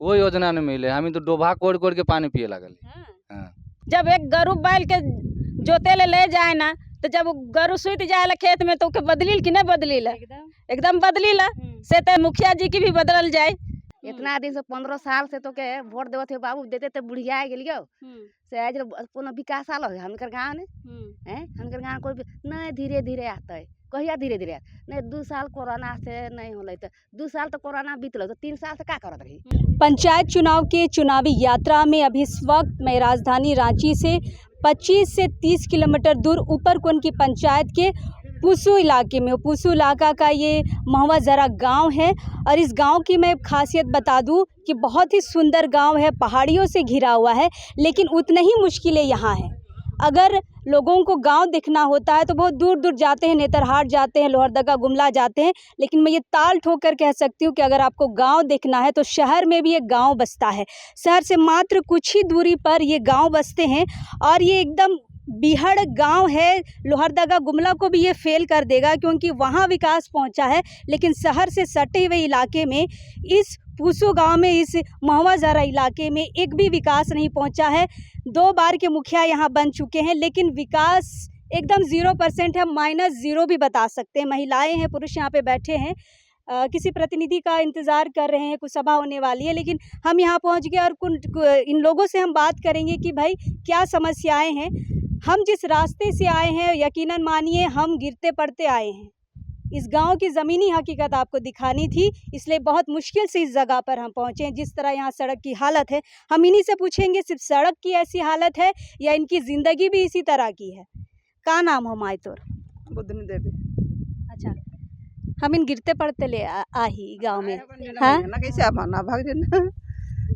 कोई योजना नहीं मिले, हम तो डोभा कोड़ कोड़ के पानी पिए लगल। हाँ। जब एक गरु बैल के जोते ले जाए ना, तो जब गरु सुत जाए खेत में तो बदली कि नहीं बदली एकदम बदली से तो मुखिया जी की भी बदल जाए। इतना दिन से 15 साल से तो के वोट देवत थे बाबू, देते तो बुढ़िया गेलियो से आज कोनो विकास आलो है हमकर गांव ने हैं। हमकर गांव कोई नहीं धीरे धीरे आता है, कहिया धीरे धीरे नहीं 2 साल कोरोना से नहीं होले तो 2 साल तो कोरोना बीतल तो 3 साल से का करत रही। पंचायत चुनाव के चुनावी यात्रा में अभी इस वक्त मैं राजधानी रांची से 25 से 30 किलोमीटर दूर ऊपरकोट की पंचायत के पूसू इलाके में, पूसू इलाका का ये महुआ ज़रा गांव है। और इस गांव की मैं खासियत बता दूं कि बहुत ही सुंदर गांव है, पहाड़ियों से घिरा हुआ है, लेकिन उतनी ही मुश्किलें यहाँ हैं। अगर लोगों को गांव दिखना होता है तो बहुत दूर दूर जाते हैं, नेतरहाट जाते हैं, लोहरदगा गुमला जाते हैं, लेकिन मैं ये ताल ठोक कर कह सकती हूँ कि अगर आपको गांव देखना है तो शहर में भी एक गांव बसता है। शहर से मात्र कुछ ही दूरी पर ये गांव बसते हैं और ये एकदम बीहड़ गांव है। लोहरदगा गुमला को भी ये फेल कर देगा क्योंकि वहाँ विकास पहुँचा है, लेकिन शहर से सटे हुए इलाके में, इस पूसू गांव में, इस महुआ ज़रा इलाके में एक भी विकास नहीं पहुंचा है। 2 बार के मुखिया यहां बन चुके हैं, लेकिन विकास एकदम 0% है, -0 भी बता सकते हैं। महिलाएं हैं, पुरुष यहां पे बैठे हैं, किसी प्रतिनिधि का इंतज़ार कर रहे हैं, कुछ सभा होने वाली है, लेकिन हम यहां पहुंच गए और इन लोगों से हम बात करेंगे कि भाई क्या समस्याएँ हैं। हम जिस रास्ते से आए हैं, यकीनन मानिए हम गिरते पड़ते आए हैं। इस गांव की ज़मीनी हकीकत आपको दिखानी थी, इसलिए बहुत मुश्किल से इस जगह पर हम पहुँचे हैं। जिस तरह यहाँ सड़क की हालत है, हम इन्हीं से पूछेंगे सिर्फ सड़क की ऐसी हालत है या इनकी ज़िंदगी भी इसी तरह की है। का नाम हो माई तोर? बुद्धनी देवी। अच्छा, हम इन गिरते पड़ते ले आही गाँव में। हाँ, कैसे आप ना भाग देना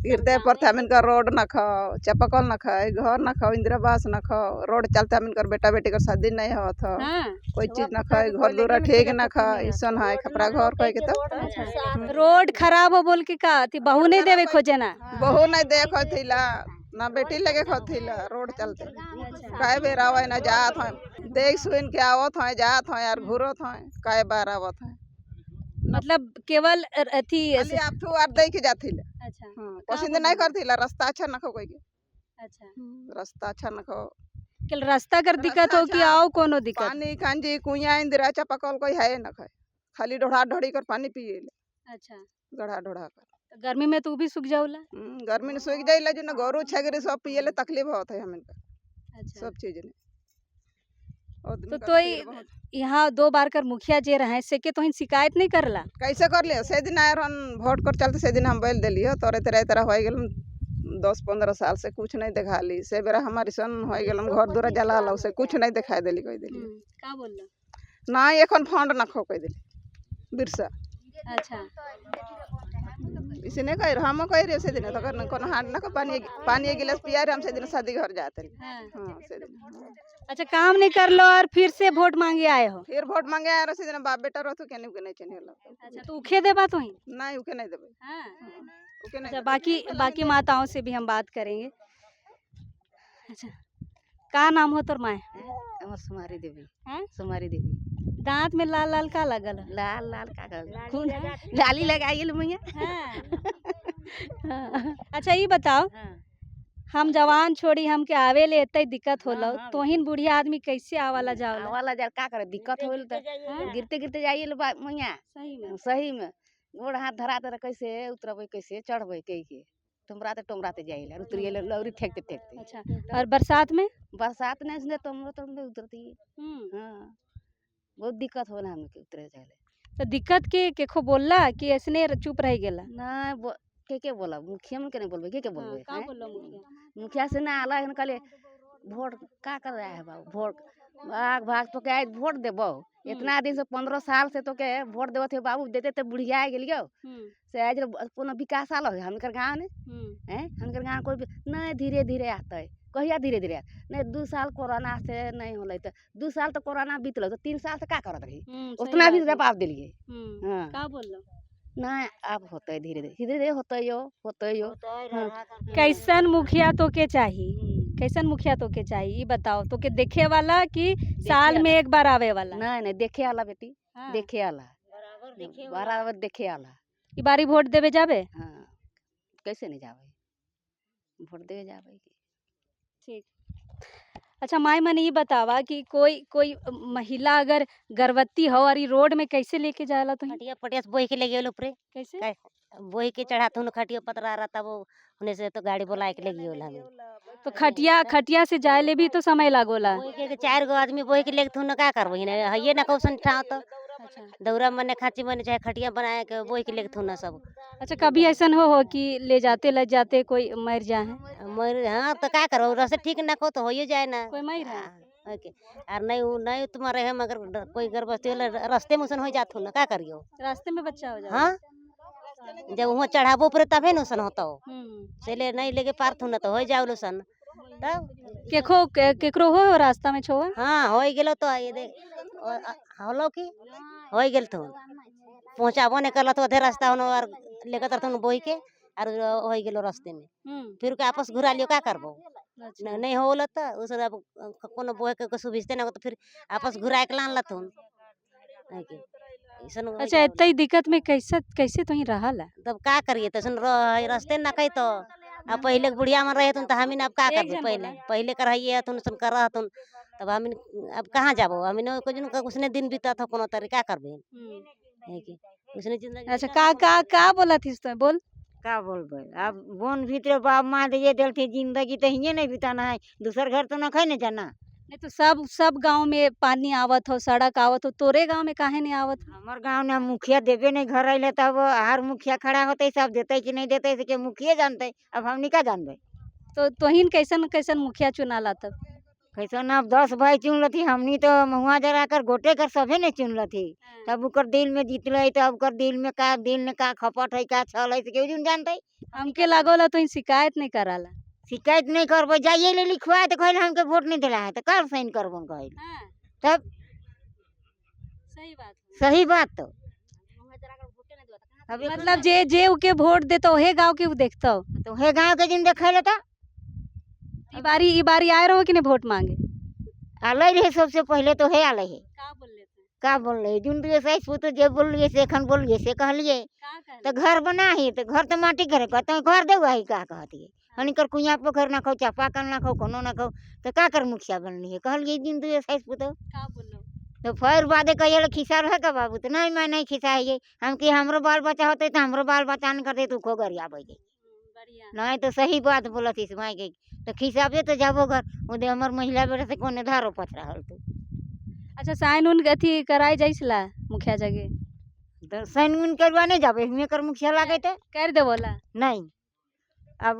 गिरते पड़ते हम इनका रोड न खाओ, चापाकल न खाए, घर न खाओ, इंदिरावास न खाओ, रोड चलते हम इनकर बेटा बेटी का शादी नहीं हो था। कोई चीज न खाए, घर दूरा ठीक न खाए, ऐसा है खपरा घर कह के तो रोड खराब हो बोल के का थी बहू नहीं देवे खोजे ना, बहू नहीं देखो थीला ना बेटी लगे खो थीला। रोड चलते काय बेर आवे ना जात है, देख सुन के आवत है, जात है यार घूरत है, काय बार आवत है। मतलब केवल अथी खाली आप तो आर दे के जाथिला। अच्छा, पसंद नहीं करथिला, रास्ता अच्छा न खो कोई के। अच्छा, रास्ता अच्छा न खो, केवल रास्ता कर दिक्कत हो कि आओ कोनो दिक्कत? पानी कांजी कुइया इंदिरा चापाकल कोई है न खाए, खाली ढोढ़ा ढोड़ी कर पानी पिए। अच्छा, गढ़ा ढोढ़ा कर तो गर्मी में तू भी सूख जाऊला? गर्मी में सूख जाइला, जो न गोरू छगरी सब पिए तकलीफ होत है हमें। अच्छा, सब चीज ने तो यहाँ 2 बार कर मुखिया जे रहे से के तो इन शिकायत नहीं करला? कैसे कर लियो? से दिन आए रहन वोट कर चलते, से दिन हम बैल दिलियो तोरे तरह हो गेल 10-15 साल से कुछ नहीं दिखा ली। से बेरा हमारी सन हो गेल घर दूरा जला लो, से कुछ नहीं दिखाई देली कोई दिली का बोलला ना। एखन फंड न खो कोई दिली बिरसा। अच्छा, इसी ने कह हम कह रहे से दिन तो कर कोनो हाथ न को पानी गिलास पिया रे हम से दिन शादी घर जाते। हां से दिन अच्छा, काम नहीं कर लो और फिर से वोट मांगे आए हो? फिर वोट मांगे आए से दिन बाप बेटा रहो तो केने के नहीं चने लो। अच्छा, तो उखे देबा तो ही नहीं उके नहीं देबे। हां, उके नहीं। अच्छा, बाकी माताओं से भी हम बात करेंगे। अच्छा, का नाम हो तोर माए? हमर सुमारी देवी। हैं? सुमारी देवी। दांत में लाल लाल का लगल? लाल लाल का खून लाली लगाइल मुइया। हां, अच्छा ये बताओ, हम जवान छोड़ी हमके आवे ले इतनी दिक्कत होला, तोहिन बुढ़िया आदमी कैसे आवाला जाओला? आवाला जा का करे, दिक्कत होइल त गिरते गिरते जाइल मुइया। सही में गोड़ हाथ धराते कैसे उतरबे, कैसे चढ़बे कह के टोमराते जाइल उतरिए लौरी फेंकते फेंकते। अच्छा, और बरसात में? बरसात नहीं सुने टोमरे उतरती। हां, बहुत दिक्कत होला हमके उतरे जाइले। तो दिक्कत के खो बोलला कि ऐसने चुप रह गेला? ना के बोला, मुखिया में के नहीं बोलबे, के बोलबे? का बोलला मुखिया? मुखिया से ना आला है कहले वोट का कर रहा है बाबू, वोट भाग भाग तो के वोट देबो। इतना दिन से 15 साल से तो के वोट देवत है बाबू, देते तो बुढ़िया गेलियो से आज कोनो विकास आलो है हमकर गांव ने हैं। हमकर गांव कोई नहीं धीरे धीरे आता है, कहिया धीरे धीरे नहीं 2 साल कोरोना से नहीं होले तो 2 साल तो कोरोना बीतल तो 3 साल से का करत रही, उतना भी जवाब दिलिए। हां, का बोलला नहीं अब होते धीरे धीरे होते यो। कैसन मुखिया तो के चाहिए? कैसन मुखिया तो के चाहिए ये बताओ, तो के देखे वाला कि साल में एक बार आवे वाला? नहीं देखे वाला बेटी, देखे वाला बराबर देखे वाला। ई बारी वोट देवे जाबे? हाँ, कैसे नहीं जावे, वोट देवे जावे की। ठीक। अच्छा माई मैंने ये बतावा कि कोई कोई महिला अगर गर्भवती हो और ये रोड में कैसे लेके जाला तो खटिया पटिया से बोही के ले गए ऊपरे कैसे काय बोही के चढ़ाते हूँ खटिया पतरा रहता वो होने से तो गाड़ी बोला के ले गई हमें तो खटिया खटिया से जाए ले भी तो समय लागोला। बोही के 4 गो आदमी बोही के लेके थून का करबो हिने हइये ना कौसन ठाव तो अच्छा दौरा मने खाची मने चाहे खटिया बनाए के बोही के लेके थून सब अच्छा कभी ऐसा हो कि ले जाते कोई मर जाए मर हां तो का करबो रास्ते ठीक ना को तो होइए जाए ना कोई मर है ओके और नहीं तुम्हारे है मगर कोई गर्भवती वाला रास्ते में सन हो जात हो ना का करियो रास्ते में बच्चा हो जाए। हां जब वहाँ चढ़ाबो पर तबे न सन होता चले नहीं लेके पार थू ना तो हो जाओ सन तब केकरो हो रास्ता में छोआ हाँ हो गेलो तो ये दे हलो की हो गेल तो पहुंचाबो नहीं करला तो अधे रास्ता होनो और लेकर तरतन बोई के और हो गेलो रास्ते में फिर के आपस घुरा लियो का करबो नहीं होला तो उस अब कोनो बोए के सुविस्ते ना तो फिर आपस घुरा के लान लथुन अच्छा इतना ही दिक्कत में कैसे तो ही रहल है तब का करिए तसन रास्ते ना कही तो अब पहले बुढ़िया में रहे तो हम अब का करबे पहले करहिए तुन सन कर रहतुन तब हम अब कहाँ जाबो हम उसने दिन बीता था कोनो तरीका करबे उसने जिंदगी। अच्छा का बोला थी तो बोल का बोलबे अब बोन भीतर बाप माँ दिए दिल थी जिंदगी तो हिये नहीं बिताना है दूसर घर तो ना खाई ना जाना नहीं तो सब गांव में पानी आवत हो सड़क आवत हो तोरे गांव में काहे नहीं आवत हमार गांव में मुखिया देवे नहीं घर अले तब हर मुखिया खड़ा होते सब देते कि नहीं देते के मुखिया जानते अब हम नहीं का जानबे तो तोहिन कैसन मुखिया चुनाला तब कैसन अब 10 भाई चुन लथी हमनी तो महुआ जरा कर गोटे कर सभे नहीं चुन लथी तब उकर दिल में जीतले तब उकर दिल में का खपट है का छल है केहू जन जानते हमके लागोला तो शिकायत नहीं कराला शिकायत नहीं करबो जाइए ले लिखवाए तो कहले हमके वोट नहीं दिला है तो कर साइन करबो कहले तब सही बात तो मतलब जे उके वोट देतो हे गांव के देखतो तो हे गांव के जिन देखे लेता ई बारी आए रहो कि नहीं वोट मांगे आले रहे सबसे पहले तो हे आले है का बोल रहे जुन दिए सही पुत जे बोल लिए से खन बोल लिए से कहलिए तो घर बना है तो घर तो माटी करे कहते घर देगा ही का कहती है हनिकर कुइया पोखर ना खाओ चापाकल ना खाओ कोनो ना खाओ तो का कर मुखिया बनली है कहलिए दिन दिए सही पुत तो फिर बादे कहिए खिसा रहे का बाबू तो नहीं मैं नहीं खिसाइए हम कि हमरो बाल बच्चा होते तो हमरो बाल बच्चा न करते तो खो गरिया बैठे नहीं तो सही बात बोलत इस माई के तो खिसाबे तो जाबो घर उदे हमर महिला बेटा से कोने धारो पथरा हल तू अच्छा साइन उन अथी कराई जाइसला मुखिया जगह तो साइन उन करवा नहीं जाबे हमें कर मुखिया लागे तो कर दे बोला नहीं अब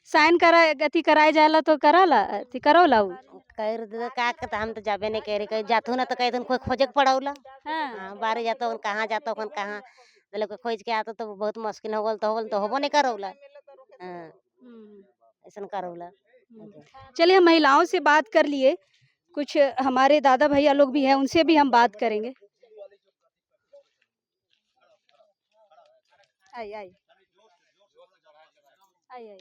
साइन करा अथी कराई जाला तो कराला अथी करौला कर दे का कहता हम तो जाबे नहीं कह रहे जातू ना तो कहतन कोई खोजे के पड़ौला हां बारे जाता हूं कहां जाता हूं कहां मतलब कोई खोज के आता तो बहुत मुश्किल हो होबो नहीं करौला हां ऐसा करौला। चलिए हम महिलाओं से बात कर लिए कुछ हमारे दादा भैया लोग भी हैं उनसे भी हम बात करेंगे। आई आई आई आई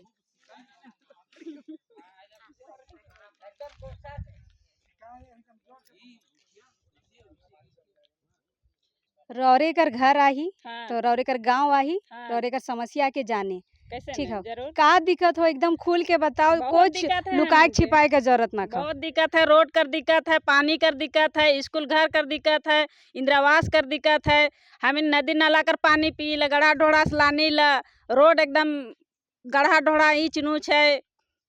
रौरेकर घर आही तो रौरेकर गांव आही रौरेकर समस्या के जाने ठीक है का दिक्कत हो एकदम खुल के बताओ कुछ लुकाए छिपाए का जरूरत ना करो। बहुत दिक्कत है रोड कर दिक्कत है पानी कर दिक्कत है स्कूल घर कर दिक्कत है इंदिरावास कर दिक्कत है हमें नदी नाला कर पानी पी ला गड़ा ढोड़ा से लानी ला रोड एकदम गढ़ा ढोड़ा ईंच नूच है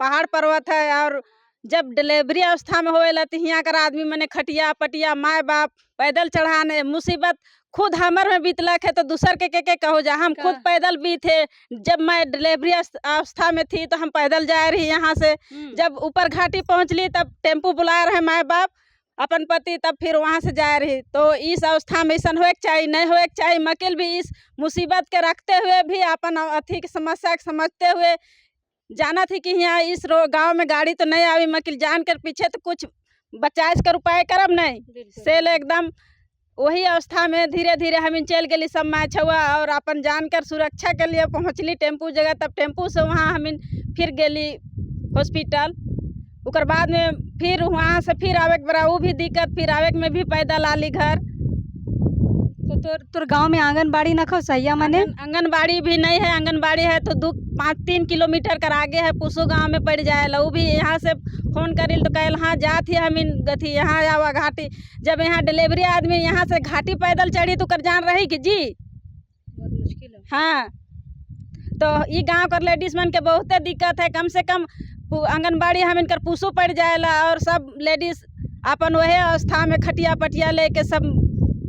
पहाड़ पर्वत है और जब डिलीवरी अवस्था में होएला तो यहाँ कर आदमी मने खटिया पटिया माए बाप पैदल चढ़ाने मुसीबत खुद हमर में बीतलक है तो दूसर के कहो जा हम खुद पैदल भी थे जब मैं डिलीवरी अवस्था में थी तो हम पैदल जा रही यहाँ से जब ऊपर घाटी पहुँचली तब टेम्पू बुला रहे माए बाप अपन पति तब फिर वहाँ से जा रही तो इस अवस्था में ऐसा होए के चाहिए नहीं होए के चाहिए मकिल भी इस मुसीबत के रखते हुए भी अपन अथी की समस्या के समझते हुए जाना थी कि यहाँ इस गांव में गाड़ी तो नहीं आई मकिल जान कर पीछे तो कुछ बचाइश कर उपाय करब नहीं सेल एकदम वही अवस्था में धीरे धीरे हम चल गली सब माँ छुआ और अपन जानकर सुरक्षा के लिए पहुँचली टेम्पू जगह तब टेम्पू से वहाँ हम फिर गली हॉस्पिटल उकर बाद में फिर वहाँ से फिर आवे के बड़ा वो भी दिक्कत फिर आवे में भी पैदल आली घर तो तोर गांव में आंगनबाड़ी न खो सहिया मने आंगनबाड़ी भी नहीं है। आंगनबाड़ी है तो 3 किलोमीटर कर आगे है, पुसो गांव में पड़ जाए। वो भी यहाँ से फोन करिल तो कहल हाँ जात ही हम गथी यहाँ आवा घाटी। जब यहाँ डिलीवरी आदमी यहाँ से घाटी पैदल चढ़ी तो कर जान रही कि जी बहुत मुश्किल है। हाँ, तो ये गांव कर लेडीज मन के बहुते दिक्कत है। कम से कम आंगनबाड़ी हम इनकर पुसो पड़ जाएला और सब लेडीज अपन वही अवस्था में खटिया पटिया लेके सब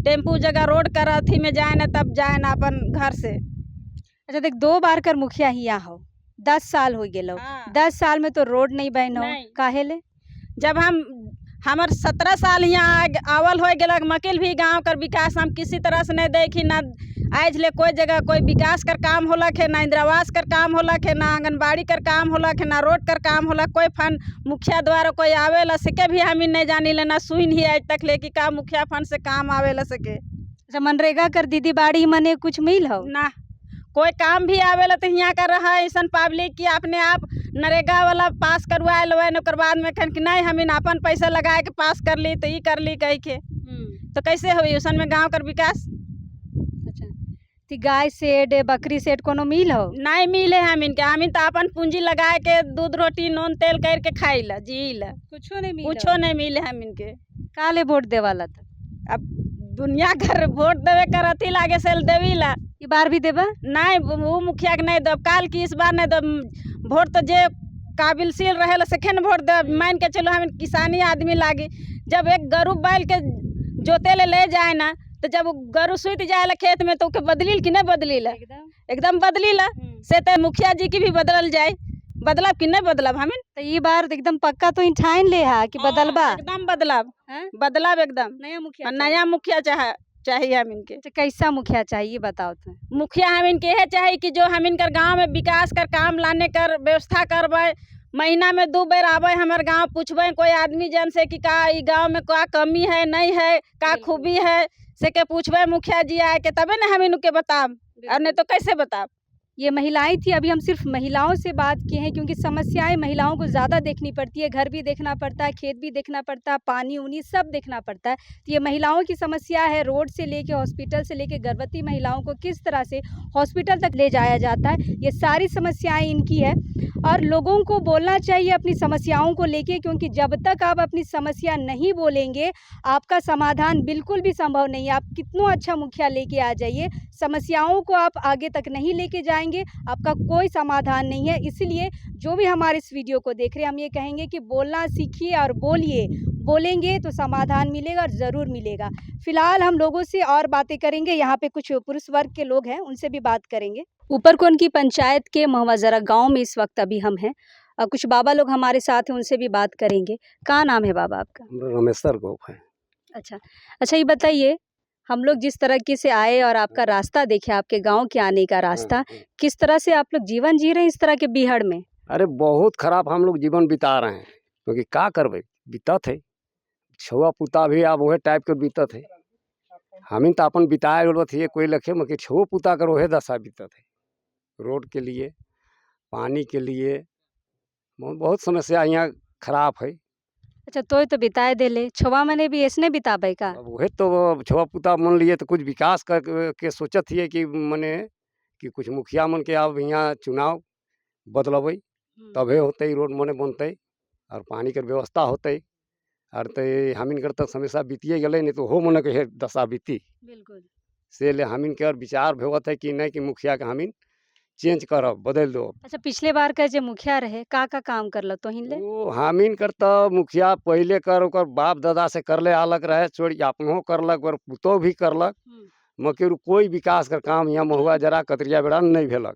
टेम्पू जगह रोड कर अथी में जाए ना, तब जाए ना अपन घर से। अच्छा देख, 2 बार कर मुखिया हिया हो, 10 साल हो गेलो। हाँ। 10 साल में तो रोड नहीं बनो, नहीं। काहे ले? जब हमर 17 साल यहाँ आवल हो गया, मकिल भी गांव कर विकास हम किसी तरह से नहीं देखी ना। आज ले कोई जगह कोई विकास कर काम होलक है, ना इंदिरावास कर काम होलक है, ना आंगनबाड़ी कर काम होलक है, ना रोड कर काम होलक। कोई फंड मुखिया द्वारा कोई आवेला सके भी हम नहीं जानी ले, ना सुन ही आज तक ले कि का मुखिया फंड से काम आवेला सके। अच्छा, मनरेगा कर दीदी बाड़ी मने कुछ मिल हो ना कोई काम भी आवेला तो यहाँ कर रहा है ऐसा पब्लिक कि अपने आप नरेगा वाला पास करवा लो, ओकर बाद में कहन कि नहीं हम अपन पैसा लगा के पास कर ली तो ये कर ली कह के, तो कैसे हुई उसन में गांव कर विकास। अच्छा, तो गाय सेड बकरी सेड कोनो मिल हो? नहीं मिले हम तो अपन पूंजी लगा के दूध रोटी नून तेल करके खाई ला जी ला, कुछो नहीं मिल, कुछो नहीं मिले हम इनके। काले वोट देवाला था? अब दुनिया घर वोट देवे कर अथी लागे सेल देवी ला। ये बार भी देबा? नहीं वो मुखिया के नहीं दब, काल की इस बार नहीं दब वोट। तो जे काबिलशील रहे सेखेंड वोट दब। मान के चलो हम किसानी आदमी लागी, जब एक गरु बैल के जोते ले जाए ना, तो जब गरु सुत जाए खेत में तो बदली कि नहीं बदली ला, एकदम बदली ला से तो मुखिया जी की भी बदल जाए, बदलाव कि नहीं बदलाव हमें। तो ये बार एकदम पक्का तो ठान ले हा कि बदलबा? एकदम बदलाव, हाँ? बदलाव एकदम नया मुखिया नया मुखिया चाहिए हम इनके। तो कैसा मुखिया चाहिए बताओ तो? मुखिया हम इनके यह चाहिए कि जो हम इनकर गांव में विकास कर काम लाने कर व्यवस्था करवाए। महीना में 2 बेर आवे हमारे गांव, पूछबे कोई आदमी जन से कि का ई गांव में क्या कमी है नहीं है, का खूबी है से के पूछबे मुखिया जी आए के, तबे ना हम इनके बताब, और नहीं तो कैसे बताब। ये महिलाएं थी, अभी हम सिर्फ महिलाओं से बात किए हैं क्योंकि समस्याएं महिलाओं को ज़्यादा देखनी पड़ती है। घर भी देखना पड़ता है, खेत भी देखना पड़ता है, पानी उनी सब देखना पड़ता है। तो ये महिलाओं की समस्या है, रोड से लेके हॉस्पिटल से लेके गर्भवती महिलाओं को किस तरह से हॉस्पिटल तक ले जाया जाता है, ये सारी समस्याएं इनकी है। और लोगों को बोलना चाहिए अपनी समस्याओं को लेके, क्योंकि जब तक आप अपनी समस्या नहीं बोलेंगे आपका समाधान बिल्कुल भी संभव नहीं है। आप कितना अच्छा मुखिया लेके आ जाइए, समस्याओं को आप आगे तक नहीं लेके जाएंगे, आपका कोई समाधान नहीं है। इसलिए जो भी हमारे इस वीडियो को देख रहे हैं, हम ये कहेंगे कि बोलना सीखिए और बोलिए, बोलेंगे तो समाधान मिलेगा और ज़रूर मिलेगा। फिलहाल हम लोगों से और बातें करेंगे, यहाँ पे कुछ पुरुष वर्ग के लोग हैं, उनसे भी बात करेंगे। ऊपरकोन की पंचायत के महवाजरा गांव में इस वक्त अभी हम हैं, कुछ बाबा लोग हमारे साथ हैं, उनसे भी बात करेंगे। क्या नाम है बाबा आपका? रमेश्वर गोप है। अच्छा, ये बताइए, हम लोग जिस तरीके से आए और आपका रास्ता देखे, आपके गांव के आने का रास्ता, किस तरह से आप लोग जीवन जी रहे हैं इस तरह के बीहड़ में? अरे बहुत खराब हम लोग जीवन बिता रहे हैं, क्योंकि क्या करबे, बीतत है। छुआ पुता भी अब वही टाइप के बीतत है। हमीन तो अपन बिताए थे कोई लखे मगर छुआ पुता कर वही दशा बीतत है। रोड के लिए, पानी के लिए बहुत समस्या यहाँ खराब है। अच्छा, तो बिताए देले, छुआ मने भी ऐसने बिताबे का? अब वही तो छुआ पुता मन लिए तो कुछ विकास कर के सोचत है कि मने कि कुछ मुखिया मन के अब यहाँ चुनाव बदलबै, तबे होते रोड मने बनते और पानी के व्यवस्था होते। और तो हमीन कर तक समस्या बीतिए गए, नहीं तो हो मन के दशा बीती। बिल्कुल से ले हमीन के और विचार भेवत है कि नहीं कि मुखिया के हमीन चेंज करब, बदल दो। अच्छा, पिछले बार का जो मुखिया रहे का काम करल तो हिन ले? वो हमीन कर तो मुखिया पहले कर ओकर बाप दादा से करले अलग रहे, छोड़ी अपनों करलक और पुतो भी करलक, मगर कोई विकास कर काम यहाँ महुआ जरा कतरिया बेड़ा नहीं भेलक।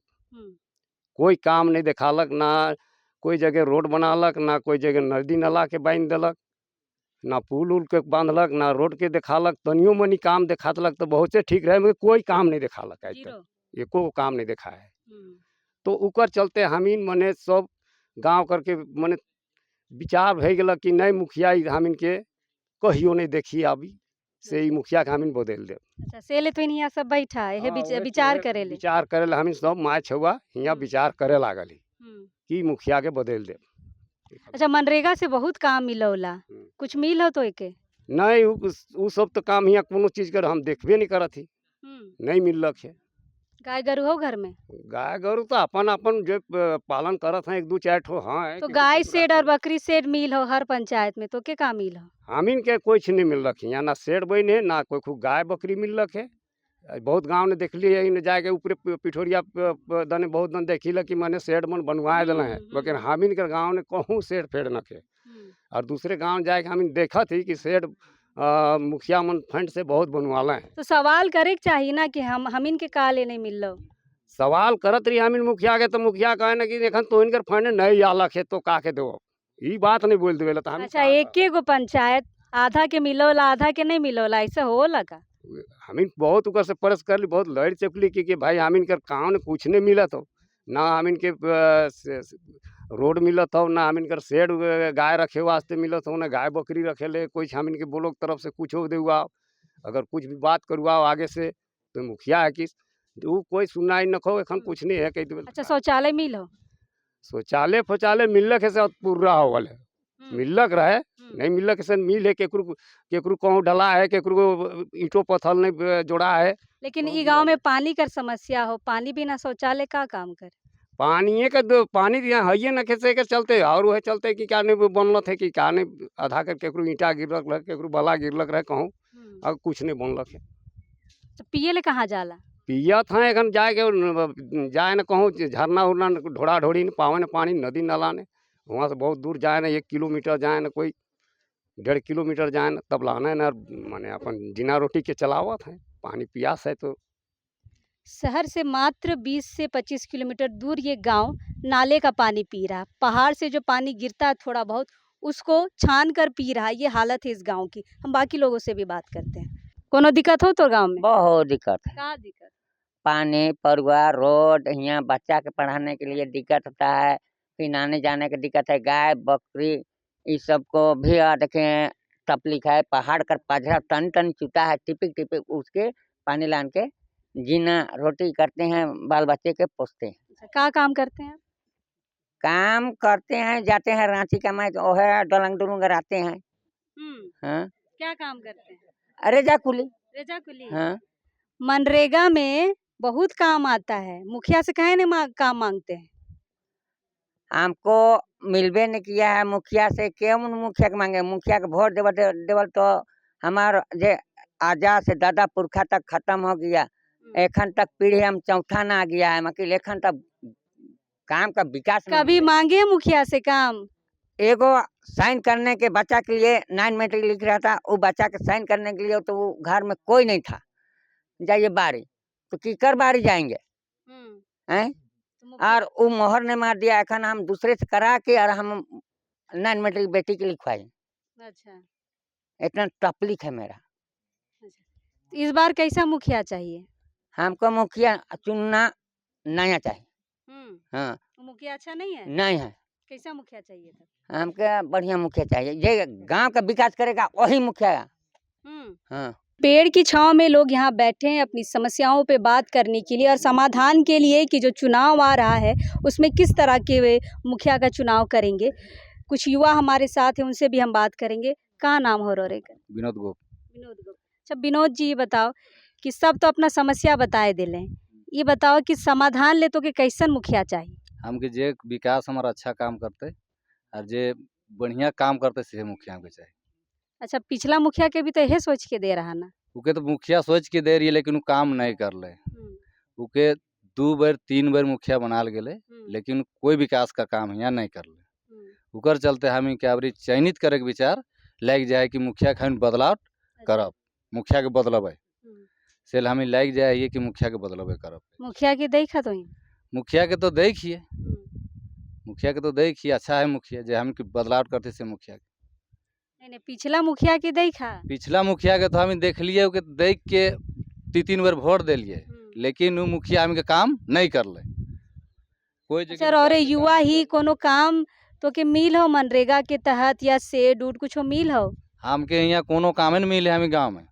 कोई काम नहीं देखालक, ना कोई जगह रोड बनालक, ना कोई जगह नदी नाला के बांध देलक, ना पुल उल के बांधलक, ना रोड के देखालक। तनियो मनी काम देखा देलक तो बहुत से ठीक रहे, मगर कोई काम नहीं देखालक। आज तक एको काम नहीं देखा है। तो उकर चलते हमीन मने सब गांव करके मने विचार भे गल कि नहीं मुखिया हमीन के कहियो नहीं देखी अभी से मुखिया के हमीन बदल दे। अच्छा, से ले तो यहाँ सब बैठा है विचार करे ले, विचार करे ले हमीन सब माँ छुआ यहाँ विचार करे लागल कि मुखिया के बदल दे। अच्छा, मनरेगा से बहुत काम मिलौला, कुछ मिल हो तो एके? नहीं उ सब तो काम यहाँ कोनो चीज कर हम देखबे नहीं करत ही, नहीं मिलक है। गाय गरु हो घर में? गाय गरु तो अपन अपन जो पालन करत हैं, 1-2-4 ठो हाँ तो गाय सेड और बकरी सेड मिल हो हर पंचायत में, तो के का मिल हो? हमीन के कुछ नहीं मिलक है यहाँ, ना शेड बन है ना कोई खूब गाय बकरी मिलक है। बहुत गांव ने देख लिया इन जाके ऊपर पिठोरिया दने बहुत दन देखी कि मैंने शेड मन बनवाए दिला है, लेकिन हमीन के गाँव ने कहूँ शेड फेड न के। और दूसरे गांव जाके हमीन देखा थी कि शेड मुखिया मन फंड से बहुत बनवाला है। तो सवाल करे के चाहिए ना कि हम इनके काले नहीं मिल लो। सवाल करत रही हमीन मुखिया के, तो मुखिया कहे ना कि देखन तो इनकर फंड नहीं आलक है तो का के दो, ये बात नहीं बोल देवे। तो अच्छा, एक गो पंचायत आधा के मिलोला आधा के नहीं मिलोला, ऐसा होला का? हमीन बहुत उकर से परस कर ली, बहुत लड़ चुकली कि भाई हमीन कर काम कुछ नहीं मिला तो ना हमीन के रोड मिलत हो, ना हमीन कर शेड गाय रखे वास्ते मिलत हो, ना गाय बकरी रखे ले कुछ हमीन के बोलो तरफ से कुछ हो देवा। अगर कुछ भी बात करवाओ आगे से तो मुखिया है कि वो कोई सुनाई न खो, एखन कुछ नहीं है कह देवे। अच्छा, शौचालय मिल हो? शौचालय मिलक है से पूरा होवल है, मिलक रहे नहीं मिलक से मिल है, केकरू कहूँ डला है, केकरू ईंटों पत्थर नहीं जोड़ा है। लेकिन ई गांव में पानी कर समस्या हो, पानी बिना शौचालय का काम करे? पानी का पानी यहाँ है न कैसे के चलते, और वह चलते कि क्या नहीं बनल थे कि क्या नहीं आधा कर केकरू ईंटा गिरलक रहे, केकरू बला गिरलक रहे कहूँ, और कुछ नहीं बनलक है। तो पिए ले कहाँ जाला? पियत हैं एखन जाए न कहूँ झरना उरना ढोड़ा ढोड़ी न पावे न पानी, नदी नाला ने वहाँ से बहुत दूर जाए न, 1 किलोमीटर जाए न, कोई 1.5 किलोमीटर जाए न, तब लाना न माने अपन जीना रोटी के चलावत है। पानी पियास है तो शहर से मात्र 20 से 25 किलोमीटर दूर ये गांव नाले का पानी पी रहा, पहाड़ से जो पानी गिरता है थोड़ा बहुत उसको छान कर पी रहा है। ये हालत है इस गांव की। हम बाकी लोगों से भी बात करते हैं। कोनो दिक्कत हो तो गांव में? बहुत दिक्कत है, क्या दिक्कत? पानी परुआ रोड, यहाँ बच्चा के पढ़ाने के लिए दिक्कत होता है, फिर आने जाने की दिक्कत है, गाय बकरी इस सब को भी देखें तकलीफ है। पहाड़ कर पजरा टन टन चुता है, टिपिक टिपिक उसके पानी लान के जीना रोटी करते हैं, बाल बच्चे के पोसते हैं। क्या काम करते हैं? काम करते हैं, जाते हैं रांची का मैं तो है डलंग डुलंग आते हैं। हाँ, क्या काम करते हैं? रेजा कुली। रेजा कुली? हाँ, मनरेगा में बहुत काम आता है, मुखिया से कहे नहीं काम मांगते हैं? हमको मिलबे नहीं किया है मुखिया से, क्यों मुखिया के मांगे? मुखिया के वोट देवल तो हमार जे आजाद से दादा पुरखा तक खत्म हो गया, एखन तक पीढ़ी हम चौथा ना आ गया है, मतलब एखन तक काम का विकास कभी मांगे हैं मुखिया से काम? एगो साइन करने के बच्चा के लिए 9 मैट्रिक लिख रहा था, वो बच्चा के साइन करने के लिए तो वो घर में कोई नहीं था, जाइए बारी तो कीकर बारी जाएंगे हैं? और वो मोहर ने मार दिया, एखन हम दूसरे से करा के और हम 9 मैट्रिक बेटी के लिखवाए। अच्छा, इतना तकलीफ है मेरा। इस बार कैसा मुखिया चाहिए? हमको मुखिया चुनना नया चाहिए। हाँ, मुखिया अच्छा नहीं है? नहीं है। कैसा मुखिया चाहिए था? हमको बढ़िया मुखिया चाहिए, ये गांव का विकास करेगा वही मुखिया। हाँ, पेड़ की छांव में लोग यहाँ बैठे हैं अपनी समस्याओं पे बात करने के लिए और समाधान के लिए कि जो चुनाव आ रहा है उसमें किस तरह के वे मुखिया का चुनाव करेंगे। कुछ युवा हमारे साथ हैं, उनसे भी हम बात करेंगे। कहाँ नाम हो रे? विनोद गोप। विनोद गोप। अच्छा विनोद जी, ये बताओ कि सब तो अपना समस्या बताए दिले, ये बताओ कि समाधान ले तो कि कैसन मुखिया चाहिए? हमके जे विकास हमारा अच्छा काम करते और जे बढ़िया काम करते से मुखिया के चाहिए। अच्छा, पिछला मुखिया के भी तो यही सोच के दे रहा ना? उके तो मुखिया सोच के दे रही है लेकिन वो काम नहीं कर ले। उके 2 बार 3 बार मुखिया बनाल गेले लेकिन कोई विकास का काम यहाँ नहीं कर ले। उकर चलते हम क्या चयनित करे के विचार लग जाए कि मुखिया के बदलाव करब, मुखिया के बदलबे सेल हमें लग जाए कि मुखिया के बदलबे करब। मुखिया की देखा तो मुखिया के तो देखिए, मुखिया के तो देखिए अच्छा है मुखिया जे हम बदलाव करते से मुखिया के। नहीं, पिछला मुखिया की देखा? पिछला मुखिया के तो हम देख लिए, देख के 3 बार वोट दिलिए लेकिन वो मुखिया हमके काम नहीं कर ले कोई जगह। सर, और युवा ही कोनो काम तो के मिल हो मनरेगा के तहत या शेड उड कुछ मिल हो? हमके यहाँ कोनो काम नहीं मिले, हमें गाँव में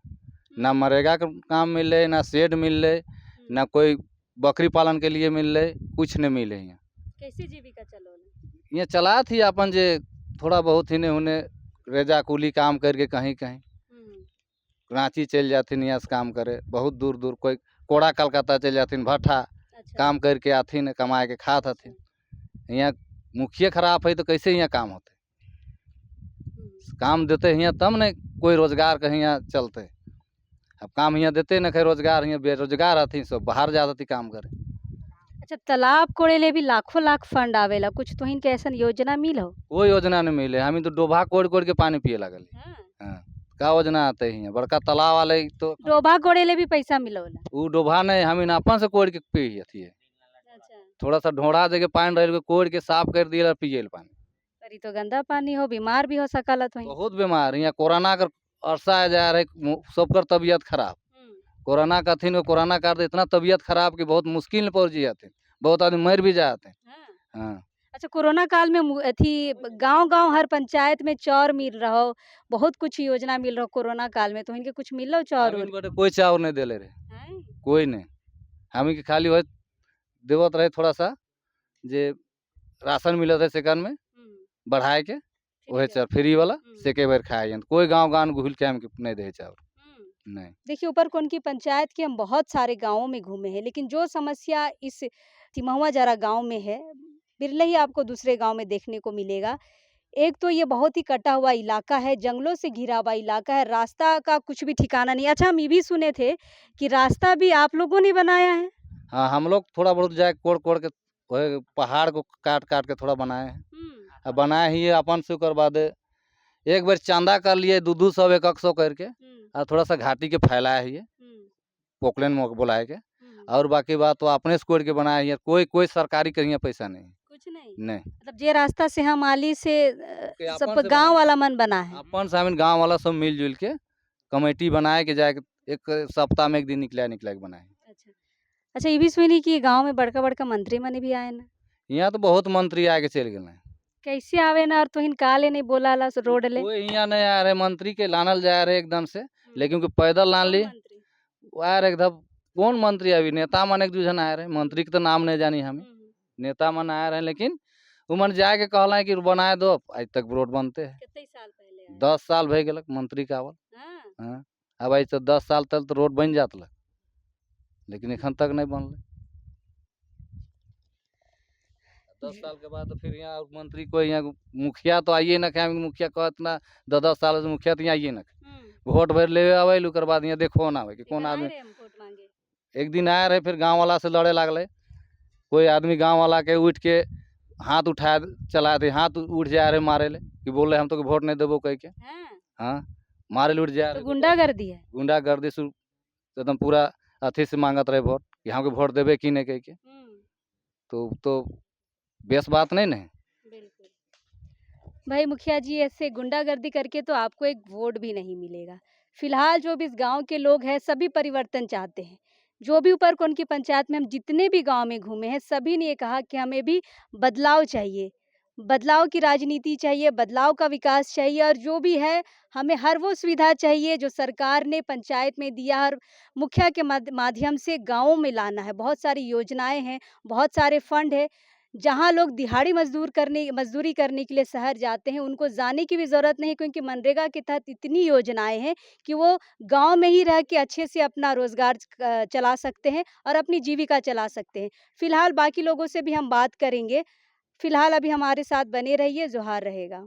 ना मनरेगा का काम मिले, ना शेड मिले, ना कोई बकरी पालन के लिए मिले, कुछ नहीं मिले। यहाँ कैसे जीविका चलो? यहाँ चला थी अपन जे थोड़ा बहुत ही ने रेजा कुली काम करके कहीं कहीं रांची चल जाथिन यहाँ से काम करे, बहुत दूर दूर कोई कोड़ा कलकत्ता चल जाथिन, भट्ठा काम करके आथिन, कमाए के खात हथिन। यहाँ मुखिया खराब है तो कैसे यहाँ काम होते? काम देते यहाँ तब न कोई रोजगार कहीं यहाँ चलते। अब काम यहाँ देते न, कहीं रोजगार, यहाँ बेरोजगार हथिन, सब बाहर जात हथी काम करे। अच्छा, तालाब कोड़े भी लाखों लाख फंड आवेला, कुछ तो इनके ऐसा योजना मिल हो? कोई योजना नहीं मिले, हम तो डोभा कोड़ कोड़ के पानी पिए लगल। हाँ, का योजना आते हैं? बड़का तालाब वाले तो डोभा कोड़े भी पैसा मिलोला? वो डोभा नहीं, हम अपन से कोड़ के पिए हथी। अच्छा, थोड़ा सा ढोड़ा जगह पानी रह कोड़ के साफ कर दिए पिए पानी। पर तो गंदा पानी हो, बीमार भी हो सकला तो। बहुत बीमार, यहाँ कोरोना कर अरसा जा रहे, सबकर तबीयत खराब। कोरोना का थी, कोरोना कर इतना तबीयत खराब कि बहुत मुश्किल में पहुंच जाते, बहुत आदमी मर भी जाते। हाँ। अच्छा, कोरोना काल में थी गांव-गांव हर पंचायत में चौर मिल रहो, बहुत कुछ योजना मिल रहो कोरोना काल में, तो इनके कुछ मिल रहो चौर? कोई चाउर नहीं देले रहे, कोई नहीं। हम के खाली हो देवत रहे थोड़ा सा जे राशन मिलत है सेकंड में बढ़ाए के, वही चाउर फ्री वाला से के बार खाए। कोई गांव घुल के हम नहीं दे चाउर, नहीं। देखिए, ऊपरकोट की पंचायत के हम बहुत सारे गांवों में घूमे हैं, लेकिन जो समस्या इस तिमहुआ जरा गांव में है, बिरले ही आपको दूसरे गांव में देखने को मिलेगा। एक तो ये बहुत ही कटा हुआ इलाका है, जंगलों से घिरा हुआ इलाका है, रास्ता का कुछ भी ठिकाना नहीं। अच्छा, हम ये भी सुने थे कि रास्ता भी आप लोगों ने बनाया है? हाँ, हम लोग थोड़ा बहुत जाए कोड़ कोड़ के पहाड़ को काट काट के थोड़ा बनाए हैं। अब बनाए ही अपन से कर बाद एक बार चांदा कर लिए 200 100 करके, और थोड़ा सा घाटी के फैलाया है पोकलेन में बुलाए के, और बाकी बात तो अपने से कोड़ के बनाए है। कोई सरकारी कहीं पैसा नहीं, कुछ नहीं। नहीं। मतलब जे रास्ता से हम आली से सब अपन से गांव वाला मन बना है। अपन सामिन गांव वाला सब मिलजुल के कमेटी बनाए के जाके एक सप्ताह में एक दिन निकला के बनाए। अच्छा, अच्छा, ये भी सुनी कि गांव में बड़का बड़का मंत्री मने भी आए ना? यहाँ तो बहुत मंत्री आके चल गए। कैसे आवे ना, और तो काले नहीं बोला ला रोड ले? कोई यहाँ नहीं आ रहे, मंत्री के लानल जा रहे एकदम से, लेकिन पैदल लान ली यार एकदम। कौन मंत्री अभी नेता मन एक दूजन आए रहे, मंत्री के तो नाम नहीं जानी हमें, नेता मन आए रहे, लेकिन वो मन जाके कहला कि बनाए दो, आज तक रोड बनते हैं। कितने साल पहले आए? 10 साल भे गलक मंत्री का आवल। हाँ, अब आज तो 10 साल तक तो रोड बन जात लग, लेकिन एखन तक नहीं बनल। 10 साल के बाद तो फिर यहाँ मंत्री कोई, यहाँ मुखिया तो आइए ना, मुखिया कहत ना 10 साल से मुखिया तो यहाँ आइए ना, वोट भर ले आवे, ओकर बाद यहाँ देखो ना कि कौन आदमी। एक दिन आए रहे, फिर गांव वाला से लड़े लागले। कोई आदमी गांव वाला के उठ के हाथ उठा चला थे, हाथ उठ जा रहे मारे ले, कि बोल रहे हम तो वोट नहीं देबो कह के। हाँ, मारे ले उठ जा रहे। गुंडागर्दी है? गुंडागर्दी एकदम पूरा अथी से मांगत रहे वोट, कि हम के वोट देवे कि नहीं कह के। तो बेस बात नहीं है। भाई मुखिया जी, ऐसे गुंडागर्दी करके तो आपको एक वोट भी नहीं मिलेगा। फिलहाल जो भी इस गांव के लोग हैं, सभी परिवर्तन चाहते हैं। जो भी ऊपरकोट की पंचायत में हम जितने भी गांव में घूमे हैं, सभी ने ये कहा कि हमें भी बदलाव चाहिए, बदलाव की राजनीति चाहिए, बदलाव का विकास चाहिए, और जो भी है हमें हर वो सुविधा चाहिए जो सरकार ने पंचायत में दिया, और मुखिया के माध्यम से गाँवों में लाना है। बहुत सारी योजनाएं हैं, बहुत सारे फंड है। जहाँ लोग दिहाड़ी मजदूरी करने के लिए शहर जाते हैं, उनको जाने की भी ज़रूरत नहीं, क्योंकि मनरेगा के तहत इतनी योजनाएं हैं कि वो गांव में ही रह के अच्छे से अपना रोज़गार चला सकते हैं और अपनी जीविका चला सकते हैं। फिलहाल बाकी लोगों से भी हम बात करेंगे। फिलहाल अभी हमारे साथ बने रहिए, जोहार रहेगा।